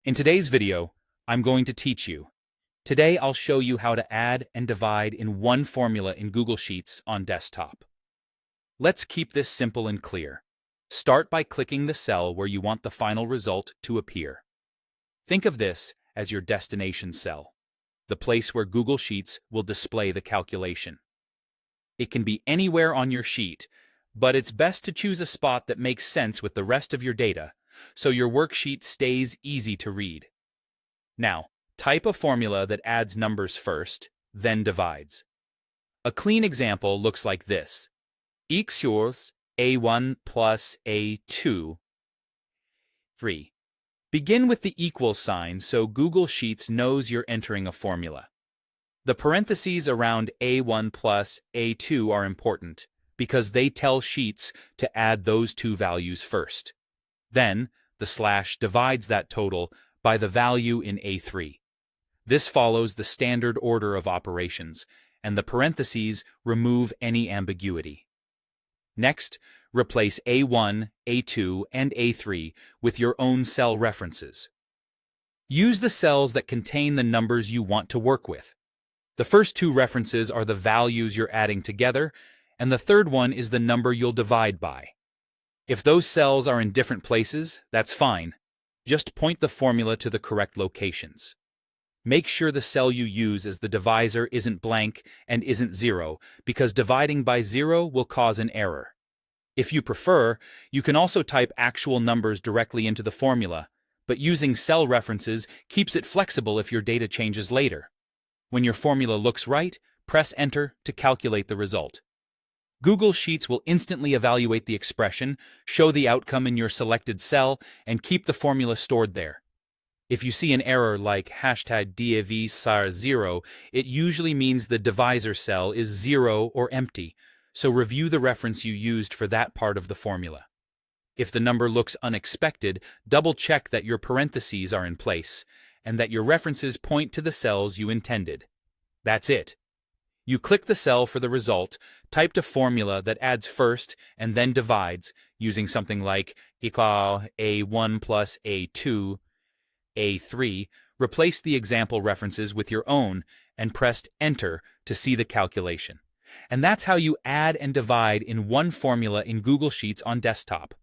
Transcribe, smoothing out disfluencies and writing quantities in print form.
In today's video, I'm going to teach you. Today I'll show you how to add and divide in one formula in Google Sheets on desktop. Let's keep this simple and clear. Start by clicking the cell where you want the final result to appear. Think of this as your destination cell, the place where Google Sheets will display the calculation. It can be anywhere on your sheet, but it's best to choose a spot that makes sense with the rest of your data, so your worksheet stays easy to read. Now, type a formula that adds numbers first, then divides. A clean example looks like this. Equals A1 plus A2, 3. Begin with the equal sign so Google Sheets knows you're entering a formula. The parentheses around A1 plus A2 are important because they tell Sheets to add those two values first. Then, the slash divides that total by the value in A3. This follows the standard order of operations, and the parentheses remove any ambiguity. Next, replace A1, A2, and A3 with your own cell references. Use the cells that contain the numbers you want to work with. The first two references are the values you're adding together, and the third one is the number you'll divide by. If those cells are in different places, that's fine. Just point the formula to the correct locations. Make sure the cell you use as the divisor isn't blank and isn't 0, because dividing by 0 will cause an error. If you prefer, you can also type actual numbers directly into the formula, but using cell references keeps it flexible if your data changes later. When your formula looks right, press Enter to calculate the result. Google Sheets will instantly evaluate the expression, show the outcome in your selected cell, and keep the formula stored there. If you see an error like #divisor0, it usually means the divisor cell is 0 or empty, so review the reference you used for that part of the formula. If the number looks unexpected, double-check that your parentheses are in place, and that your references point to the cells you intended. That's it. You click the cell for the result, typed a formula that adds first and then divides using something like equal A1 plus A2, A3, replace the example references with your own, and pressed Enter to see the calculation. And that's how you add and divide in one formula in Google Sheets on desktop.